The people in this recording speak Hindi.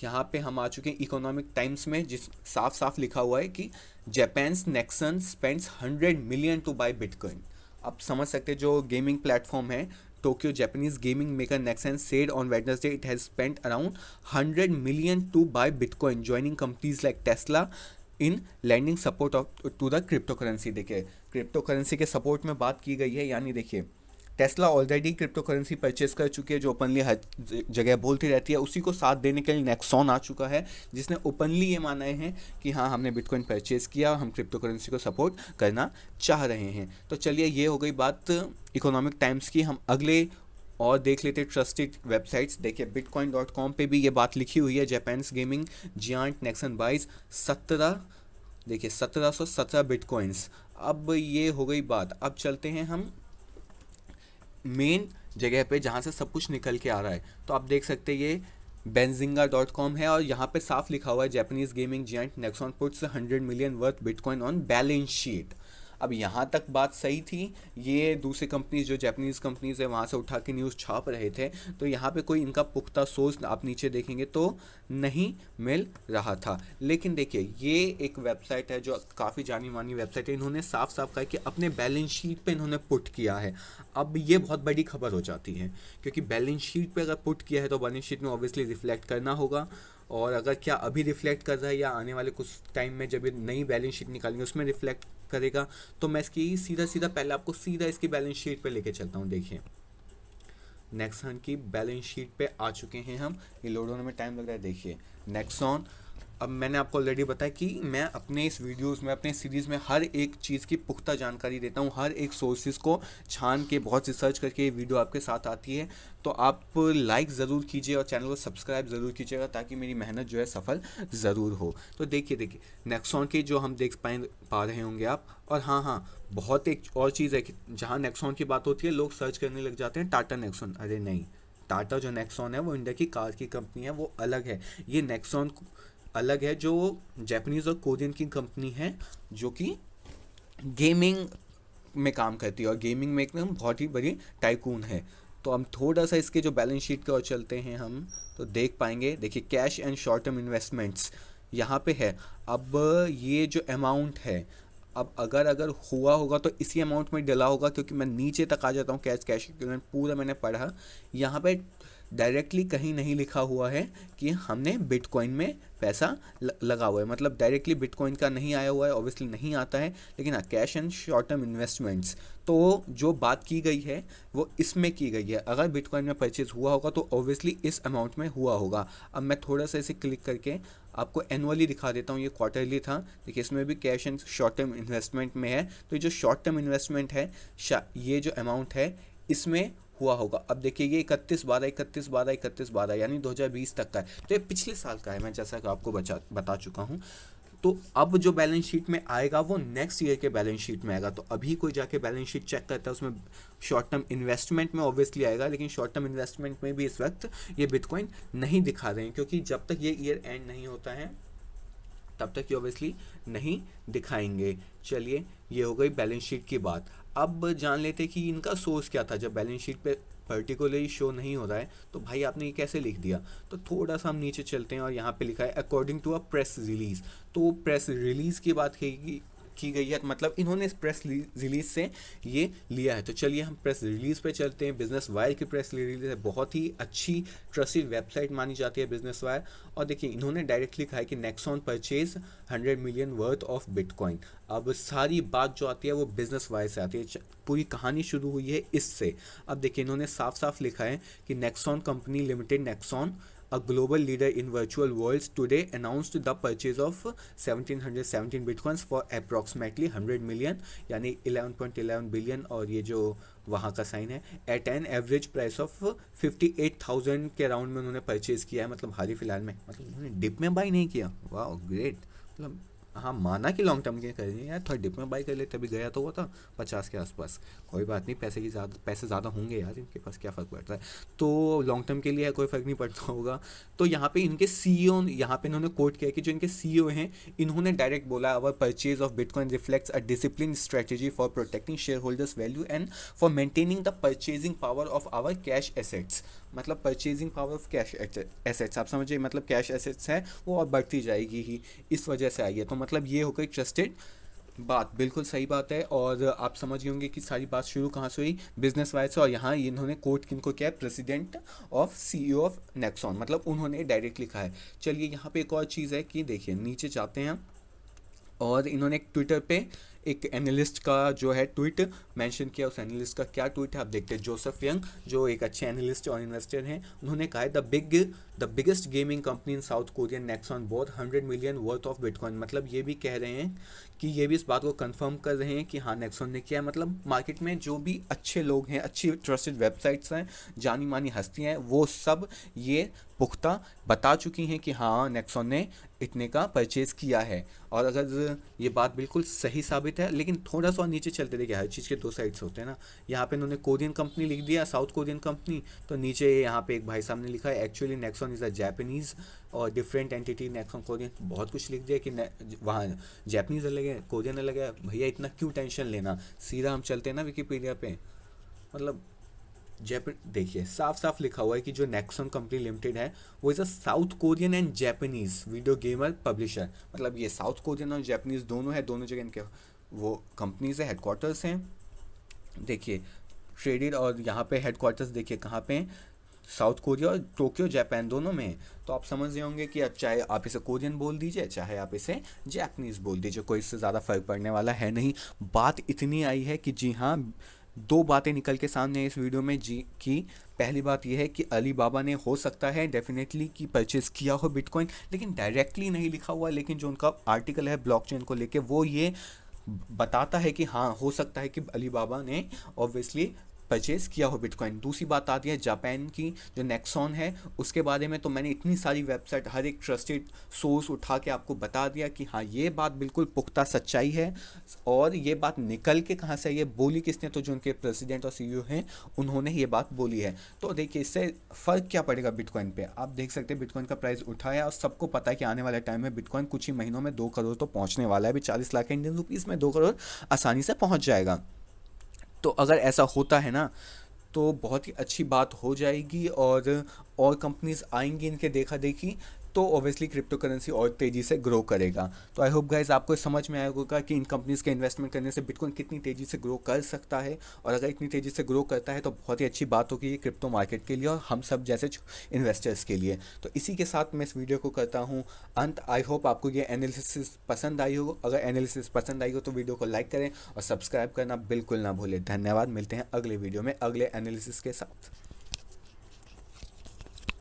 यहाँ पे हम आ चुके हैं इकोनॉमिक टाइम्स में, जिस साफ साफ लिखा हुआ है कि Japan's Nexon spends 100 million to buy bitcoin. आप समझ सकते हैं जो गेमिंग प्लेटफॉर्म है Tokyo Japanese gaming maker Nexon said on Wednesday it has spent around 100 million to buy bitcoin joining companies like Tesla in lending support of to the crypto currency. देखिए क्रिप्टो करेंसी के सपोर्ट में बात की गई है, यानी देखिए Tesla already crypto currency purchase कर चुकी है जो ओपनली हर जगह बोलती रहती है, उसी को साथ देने के लिए नेक्सॉन आ चुका है जिसने ओपनली ये माना है कि हाँ हमने बिटकॉइन परचेस किया, हम क्रिप्टो करेंसी को सपोर्ट करना चाह रहे हैं। तो चलिए ये हो गई बात इकोनॉमिक टाइम्स की। हम अगले और देख लेते ट्रस्टेड वेबसाइट्स। देखिए bitcoin.com पे भी ये बात लिखी हुई है, Japan's gaming giant Nexon buys 17, देखिए 1717 बिटकॉइंस। अब ये हो गई बात, अब चलते हैं हम मेन जगह पे जहाँ से सब कुछ निकल के आ रहा है। तो आप देख सकते हैं ये benzinga.com है और यहाँ पे साफ लिखा हुआ है Japanese gaming giant Nexon puts 100 million worth bitcoin on balance sheet. अब यहाँ तक बात सही थी, ये दूसरी कंपनीज जो जापानीज कंपनीज है वहाँ से उठा के न्यूज़ छाप रहे थे, तो यहाँ पे कोई इनका पुख्ता सोर्स आप नीचे देखेंगे तो नहीं मिल रहा था। लेकिन देखिए ये एक वेबसाइट है जो काफ़ी जानी मानी वेबसाइट है, इन्होंने साफ साफ कहा कि अपने बैलेंस शीट पे इन्होंने पुट किया है। अब ये बहुत बड़ी खबर हो जाती है क्योंकि बैलेंस शीट पे अगर पुट किया है तो बैलेंस शीट में ऑब्वियसली रिफ्लेक्ट करना होगा, और अगर क्या अभी रिफ्लेक्ट कर रहा है या आने वाले कुछ टाइम में जब ये नई बैलेंस शीट निकालेंगे उसमें रिफ्लेक्ट करेगा, तो मैं इसकी सीधा सीधा पहले आपको सीधा इसकी बैलेंस शीट पे लेके चलता हूँ। देखिए नेक्सॉन की बैलेंस शीट पे आ चुके हैं हम, ये लोड होने में टाइम लग रहा है। देखिए नेक्सॉन, अब मैंने आपको ऑलरेडी बताया कि मैं अपने इस वीडियोस में अपने सीरीज़ में हर एक चीज़ की पुख्ता जानकारी देता हूँ, हर एक सोर्सेज को छान के बहुत रिसर्च करके ये वीडियो आपके साथ आती है। तो आप लाइक ज़रूर कीजिए और चैनल को सब्सक्राइब ज़रूर कीजिएगा ताकि मेरी मेहनत जो है सफल ज़रूर हो। तो देखिए नेक्सॉन की जो हम देख पा रहे होंगे आप। और हाँ, बहुत एक और चीज़ है कि जहाँ नेक्सॉन की बात होती है लोग सर्च करने लग जाते हैं टाटा नेक्सॉन। अरे नहीं, टाटा जो नेक्सॉन है वो इंडिया की कार की कंपनी है, वो अलग है। ये नेक्सॉन अलग है जो जापानीज और कोरियन की कंपनी है जो कि गेमिंग में काम करती है और गेमिंग में एकदम बहुत ही बड़ी टाइकून है। तो हम थोड़ा सा इसके जो बैलेंस शीट की ओर चलते हैं हम तो देख पाएंगे। देखिए cash and short term investments यहाँ पे है। अब ये जो अमाउंट है, अब अगर हुआ होगा तो इसी अमाउंट में डला होगा, क्योंकि मैं नीचे तक आ जाता हूँ कैश इक्विवेलेंट पूरा मैंने पढ़ा, यहाँ पे डायरेक्टली कहीं नहीं लिखा हुआ है कि हमने बिटकॉइन में पैसा लगा हुआ है, मतलब डायरेक्टली बिटकॉइन का नहीं आया हुआ है, ऑब्वियसली नहीं आता है। लेकिन हाँ cash and short term investments, तो जो बात की गई है वो इसमें की गई है। अगर बिटकॉइन में परचेज हुआ होगा तो ऑब्वियसली इस अमाउंट में हुआ होगा। अब मैं थोड़ा सा इसे क्लिक करके आपको एनुअली दिखा देता हूँ, ये क्वार्टरली था। देखिए इसमें भी cash and short term investment में है, तो ये जो शॉर्ट टर्म इन्वेस्टमेंट है ये जो अमाउंट है इसमें हुआ होगा। अब देखिए ये 31/12 यानी 2020 तक का है, तो ये पिछले साल का है, मैं जैसा कि आपको बता चुका हूँ। तो अब जो बैलेंस शीट में आएगा वो नेक्स्ट ईयर के बैलेंस शीट में आएगा। तो अभी कोई जाके बैलेंस शीट चेक करता है उसमें शॉर्ट टर्म इन्वेस्टमेंट में ऑब्वियसली आएगा, लेकिन शॉर्ट टर्म इन्वेस्टमेंट में भी इस वक्त ये बिटकॉइन नहीं दिखा रहे हैं, क्योंकि जब तक ये ईयर एंड नहीं होता है तब तक ये ऑब्वियसली नहीं दिखाएंगे। चलिए ये हो गई बैलेंस शीट की बात। अब जान लेते कि इनका सोर्स क्या था। जब बैलेंस शीट पे पर्टिकुलरली शो नहीं हो रहा है तो भाई आपने ये कैसे लिख दिया। तो थोड़ा सा हम नीचे चलते हैं और यहाँ पे लिखा है according to a press release. तो प्रेस रिलीज की बात की गई है, मतलब इन्होंने इस प्रेस रिलीज से ये लिया है। तो चलिए हम प्रेस रिलीज पे चलते हैं। बिजनेस वायर की प्रेस रिलीज है, बहुत ही अच्छी ट्रस्टेड वेबसाइट मानी जाती है बिजनेस वायर। और देखिए इन्होंने डायरेक्टली कहा है कि Nexon purchase 100 million worth of bitcoin. अब सारी बात जो आती है वो बिजनेस वायर से आती है, पूरी कहानी शुरू हुई है इससे। अब देखिए इन्होंने साफ साफ लिखा है कि Nexon company limited, Nexon a global leader in virtual worlds, today announced the purchase of 1717 bitcoins for approximately 100 million यानी 11.11 बिलियन, और ये जो वहाँ का साइन है at an average price of 58,000 के अराउंड में उन्होंने परचेज किया है, मतलब हाल ही फिलहाल में, मतलब उन्होंने डिप में बाई नहीं किया। वाह ग्रेट, मतलब हाँ, माना कि लॉन्ग टर्म के कर रही है यार, थोड़ा डिप में बाई कर ले, तभी गया तो वो था 50 के आसपास। कोई बात नहीं, पैसे ज़्यादा होंगे यार इनके पास, क्या फ़र्क पड़ता है। तो लॉन्ग टर्म के लिए है, कोई फ़र्क नहीं पड़ता होगा। तो यहाँ पे इनके सीईओ, यहाँ पे इन्होंने कोट किया कि जो इनके सीईओ हैं, इन्होंने डायरेक्ट बोला, our purchase of bitcoin reflects a discipline strategy for protecting shareholders value and for maintaining the purchasing power of our cash assets. मतलब purchasing power of cash assets, आप समझिए, मतलब कैश एसेट्स है वो और बढ़ती जाएगी ही, इस वजह से आई है। तो मतलब ये हो गई ट्रस्टेड बात, बिल्कुल सही बात है। और आप समझ गए होंगे कि सारी बात शुरू कहाँ से हुई, बिजनेस वाइज से। और यहाँ इन्होंने कोट किनको किया है, president of CEO of Nexon, मतलब उन्होंने डायरेक्ट लिखा है। चलिए यहाँ पे एक और चीज़ है कि देखिए, नीचे जाते हैं और इन्होंने एक ट्विटर पे एक एनालिस्ट का जो है ट्वीट मेंशन किया। उस एनालिस्ट का क्या ट्वीट है आप देखते हैं। जोसेफ यंग, जो एक अच्छे एनालिस्ट और इन्वेस्टर हैं, उन्होंने कहा है the biggest gaming company in south Korean Nexon both 100 million worth of bitcoin. मतलब ये भी कह रहे हैं कि ये भी इस बात को कंफर्म कर रहे हैं कि हाँ, नेक्सॉन ने किया है। मतलब मार्केट में जो भी अच्छे लोग हैं, अच्छी ट्रस्टेड वेबसाइट्स हैं, जानी मानी हस्तियाँ हैं, वो सब ये पुख्ता बता चुकी हैं कि हाँ, नेक्सॉन ने इतने का परचेज़ किया है। और अगर ये बात बिल्कुल सही साबित है, लेकिन थोड़ा सा नीचे चलते देखिए, हर चीज़ के दो साइड्स होते हैं ना। यहाँ पे इन्होंने कोरियन कंपनी लिख दिया, साउथ कोरियन कंपनी, तो नीचे यहाँ पे एक भाई साहब ने लिखा है actually Nexon is a Japanese और डिफरेंट एंटिटी नेक्सॉन कोरियन। बहुत कुछ लिख दिया कि वहाँ जापानीज़ अलग है, कोरियन अलग है। भैया इतना क्यों टेंशन लेना, सीधा हम चलते हैं ना विकीपीडिया पे। मतलब जैपन देखिए, साफ साफ लिखा हुआ है कि जो नेक्सॉन कंपनी लिमिटेड है वो is a south Korean and Japanese video gamer publisher. मतलब ये साउथ कोरियन और जापानीज दोनों है, दोनों जगह इनके वो कंपनीज है, हेडक्वार्टर्स हैं। देखिए ट्रेडेड, और यहाँ पे हेडक्वार्टर्स देखिए कहाँ पे हैं, साउथ कोरिया और टोक्यो जापान दोनों में। तो आप समझ रहे होंगे कि अब चाहे आप इसे कोरियन बोल दीजिए, चाहे आप इसे जापानीज़ बोल दीजिए, कोई इससे ज़्यादा फ़र्क पड़ने वाला है नहीं। बात इतनी आई है कि जी हाँ, दो बातें निकल के सामने इस वीडियो में जी की। पहली बात यह है कि अली बाबा ने हो सकता है डेफिनेटली कि परचेज़ किया हो बिटकॉइन, लेकिन डायरेक्टली नहीं लिखा हुआ। लेकिन जो उनका आर्टिकल है ब्लॉकचेन को लेके, वो ये बताता है कि हाँ, हो सकता है कि अली बाबा ने ऑब्वियसली परचेज़ किया हो बिटकॉइन। दूसरी बात आती है जापान की, जो नेक्सॉन है उसके बारे में। तो मैंने इतनी सारी वेबसाइट, हर एक ट्रस्टेड सोर्स उठा के आपको बता दिया कि हाँ, ये बात बिल्कुल पुख्ता सच्चाई है। और ये बात निकल के कहाँ से, ये बोली किसने, तो जो उनके प्रेसिडेंट और सीईओ हैं, उन्होंने ये बात बोली है। तो देखिए इससे फ़र्क क्या पड़ेगा बिटकॉइन पे, आप देख सकते हैं बिटकॉइन का प्राइस उठा है। और सबको पता है कि आने वाले टाइम में बिटकॉइन कुछ ही महीनों में 2 करोड़ तो पहुँचने वाला है। अभी 40 लाख इंडियन रुपीज़ में 2 करोड़ आसानी से पहुँच जाएगा। तो अगर ऐसा होता है ना, तो बहुत ही अच्छी बात हो जाएगी। और कंपनीज आएंगी इनके देखा देखी, तो ऑब्वियसली क्रिप्टो करेंसी और तेज़ी से ग्रो करेगा। तो आई होप गाइज आपको समझ में आया होगा कि इन कंपनीज़ के इन्वेस्टमेंट करने से बिटकॉइन कितनी तेज़ी से ग्रो कर सकता है। और अगर इतनी तेज़ी से ग्रो करता है तो बहुत ही अच्छी बात होगी ये क्रिप्टो मार्केट के लिए और हम सब जैसे इन्वेस्टर्स के लिए। तो इसी के साथ मैं इस वीडियो को करता हूँ अंत। आई होप आपको ये एनालिसिस पसंद आई हो। अगर एनालिसिस पसंद आई हो तो वीडियो को लाइक करें और सब्सक्राइब करना बिल्कुल ना भूलें। धन्यवाद, मिलते हैं अगले वीडियो में अगले एनालिसिस के साथ।